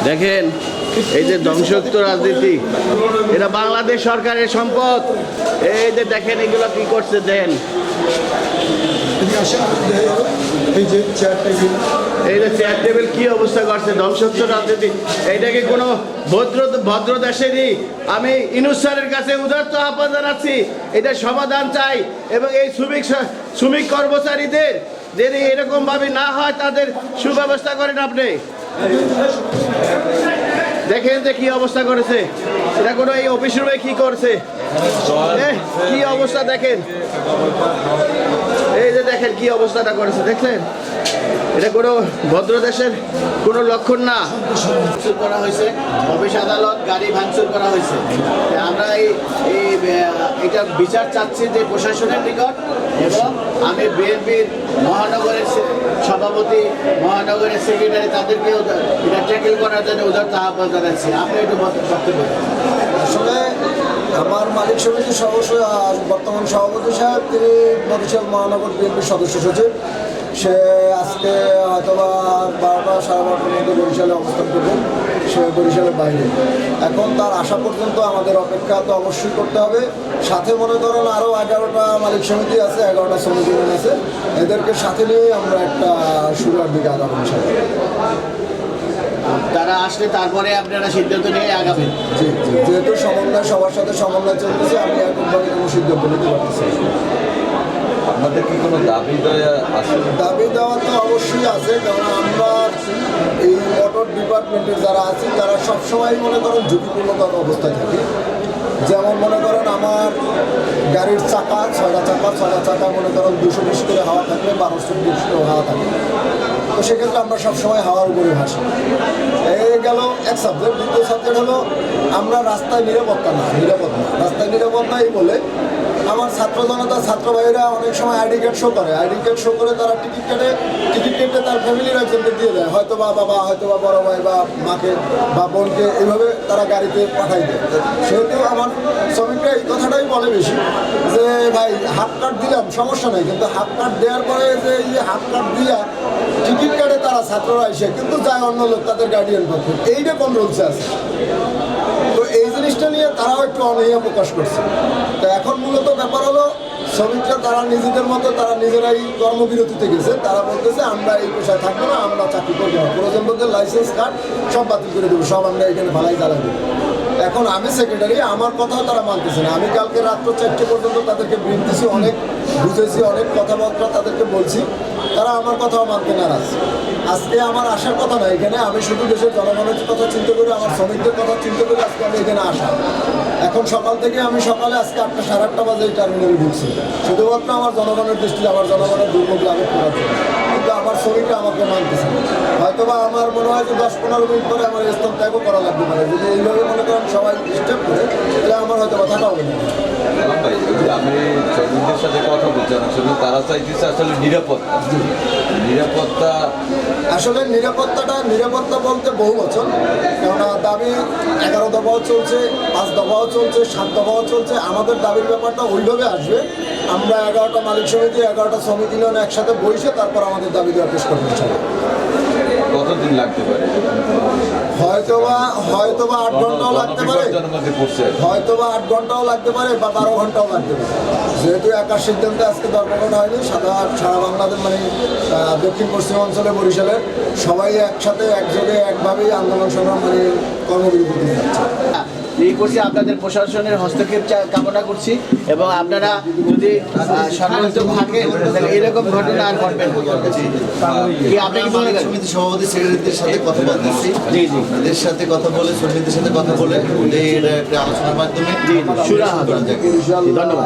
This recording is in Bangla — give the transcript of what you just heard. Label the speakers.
Speaker 1: দেখেন এই যে ধ্বংসোক্ত রাজনীতি, এটা বাংলাদেশ সরকারের সম্পদ। এই যে দেখেন এগুলো কি করছে, দেন
Speaker 2: এই যে
Speaker 1: চেয়ার টেবিল কি অবস্থা করছে, ধ্বংসোক্ত রাজনীতি। এইটাকে কোনো ভদ্র দেশেরই আমি ইউনূস স্যারের কাছে উদারত আহ্বান জানাচ্ছি, এটা সমাধান চাই। এবং এই শ্রমিক কর্মচারীদের যদি এরকম ভাবে না হয় তাদের সুব্যবস্থা করেন আপনি। দেখেন যে কি অবস্থা করেছে, এটা কোনো এই অফিস রুমে কি করছে, কি অবস্থা দেখেন। এই যে দেখেন কি অবস্থাটা করেছে, দেখলেন? এটা কোনো ভদ্র দেশের কোনো লক্ষণ না। ভাঙচুর করা হয়েছে, অফিস আদালত গাড়ি ভাঙচুর করা হয়েছে। আমরা এটা বিচার চাচ্ছি যে প্রশাসনের নিকট, এবং আমি বিএনপির মহানগরের সভাপতি, মহানগরের সেক্রেটারি, তাদেরকেও এটা ট্যাকেল করার জন্য উদারত আহ্বান জানাচ্ছি। আপনি একটু বক্তব্য।
Speaker 2: আসলে আমার মালিক সমিতির সদস্য আর বর্তমান সভাপতি সাহেব, তিনি বরিশাল মহানগর বিএনপির সদস্য সচিব। সে আজকে হয়তো বা 12টা সাড়ে 12টার মধ্যে বরিশালে অবস্থান করবেন, সে বরিশালের বাইরে। এখন তার আসা পর্যন্ত আমাদের অপেক্ষা তো অবশ্যই করতে হবে। সাথে মনে করেন আরও 11টা মালিক সমিতি আছে, 11টা সমিতি আছে, এদেরকে সাথে নিয়েই আমরা একটা শুরুর দিকে আগাবো ইনশাআল্লাহ।
Speaker 1: তারা আসলে তারপরে আপনারা সিদ্ধান্ত নিয়ে আগাবেন।
Speaker 2: জি জি, যেহেতু সমন্বয় সবার সাথে সমন্বয় চলতেছে, আমি একভাবে কোনো সিদ্ধান্ত নিতে পারতেছি।
Speaker 3: আপনাদের কি কোনো দাবি দেওয়া আছে?
Speaker 2: দাবি দেওয়া তো অবশ্যই আছে, কারণ আমরা এই মোটর ডিপার্টমেন্টের যারা আছি তারা সবসময় মনে করেন ঝুঁকিপূর্ণতার অবস্থায় থাকি। যেমন মনে করেন আমার গাড়ির চাকা 6টা চাকা মনে করেন 220 করে হাওয়া থাকলে 1220 করে হাওয়া থাকে। তো সেক্ষেত্রে আমরা সবসময় হাওয়ার উপরে ভাসি। এই গেল এক সাবজেক্ট। দ্বিতীয় সাবজেক্ট হলো আমরা রাস্তায় নিরাপত্তা না, রাস্তায় নিরাপত্তা এই বলে আমার ছাত্র জনতা, ছাত্র ভাইরা অনেক সময় আইডি কার্ড শো করে, তারা টিকিট কেটে তার ফ্যামিলির একজনকে দিয়ে দেয়, হয়তো বা বাবা, হয়তো বা বড় ভাই বা মাকে বা বোনকে, এইভাবে তারা গাড়িতে পাঠাই দেয়। সেহেতু আমার শ্রমিকরা এই কথাটাই বলে বেশি যে ভাই হাফ কার্ড দিলাম সমস্যা নেই, কিন্তু হাফ কার্ড দেওয়ার পরে যে এই হাফ কার্ড দিয়া টিকিট কাটে তারা ছাত্ররা এসে, কিন্তু যায় অন্য লোক তাদের গার্ডিয়ান পক্ষে, এইটা কোন রুলসে আছে। তো এই জিনিসটা নিয়ে তারাও একটু অনীহা প্রকাশ করছে। তো এখন মূলত ব্যাপার হলো শ্রমিকরা তারা নিজেদের মতো তারা নিজেরাই কর্মবিরতিতে গেছে, তারা বলতেছে আমরা এই পেশায় থাকবো না, আমরা চাকরি করবো না, প্রয়োজন বলতে লাইসেন্স কার্ড সব বাতিল করে দেবো, সব আমরা এখানে ভালাই জ্বালা দেবো। এখন আমি সেক্রেটারি, আমার কথাও তারা মানতেছে না। আমি কালকে রাত্র 4টে পর্যন্ত তাদেরকে ব্রিফ দিছি, অনেক বুঝেছি, অনেক কথাবার্তা তাদেরকে বলছি, তারা আমার কথাও মানতে নারাজ। আজকে আমার আসার কথা না এখানে, আমি শুধু দেশের জনগণের কথা চিন্তা করি, আমার শ্রমিকদের কথা চিন্তা করে আজকে আমি এখানে আসা। এখন সকাল থেকে আমি সকালে আজকে 8টা সাড়ে 8টা বাজে এই টার্মিনালে ঢুকছি, শুধুমাত্র আমার জনগণের দৃষ্টিতে, আমার জনগণের দুর্ভোগ লাঘব করার জন্য। কিন্তু আমার শ্রমিকরা আমাকে মানতেছে না। হয়তো বা আমার মনে হয় যে 10-15 মিনিট পরে আমার স্থান ত্যাগও করা লাগতে পারে। যদি এইভাবে মনে করেন সবাই স্টেপ করে, তাহলে আমার হয়তো বা থাকা হবে না।
Speaker 3: আমি শ্রমিকদের সাথে কথা বলছি, আসলে তারা চাইতেছে আসলে নিরাপত্তা। আসলে
Speaker 2: নিরাপত্তা বলতে বহু বছর, কেননা দাবি 11 দফাও চলছে, 5 দফাও চলছে, 7 দফাও চলছে। আমাদের দাবির ব্যাপারটা ওইভাবে আসবে, আমরা 11টা মালিক সমিতি, 11টা শ্রমিক ইউনিয়ন একসাথে বসে তারপর আমাদের দাবি দেওয়া পেশ করবেন।
Speaker 3: কতদিন লাগতে পারে?
Speaker 2: হয়তোবা 8 ঘন্টাও লাগতে পারে, হয়তোবা 8 ঘন্টাও লাগতে পারে, বা 12 ঘন্টাও লাগতে পারে। যেহেতু একার সিদ্ধান্তে আজকে ধর্মঘট হয়নি, সারা বাংলাদেশ মানে দক্ষিণ পশ্চিম অঞ্চলে বরিশালের সবাই একসাথে একযোগে একভাবেই আন্দোলন সংগ্রাম মানে কর্মবিরতি দিয়ে যাচ্ছে।
Speaker 1: এই করছি, আপনাদের প্রশাসনের হস্তক্ষেপ কামনা করছি, এবং আপনারা যদি সচেতন থাকেন তাহলে এরকম ঘটনা আর ঘটবে না। আপনি কি মনে করেন?
Speaker 4: সমিতি সভাপতি সেক্রেটারিদের সাথে কথা বলতেছি, এদের সাথে কথা বলে, সমিতির সাথে কথা বলে একটা আলোচনার মাধ্যমে
Speaker 1: ধন্যবাদ।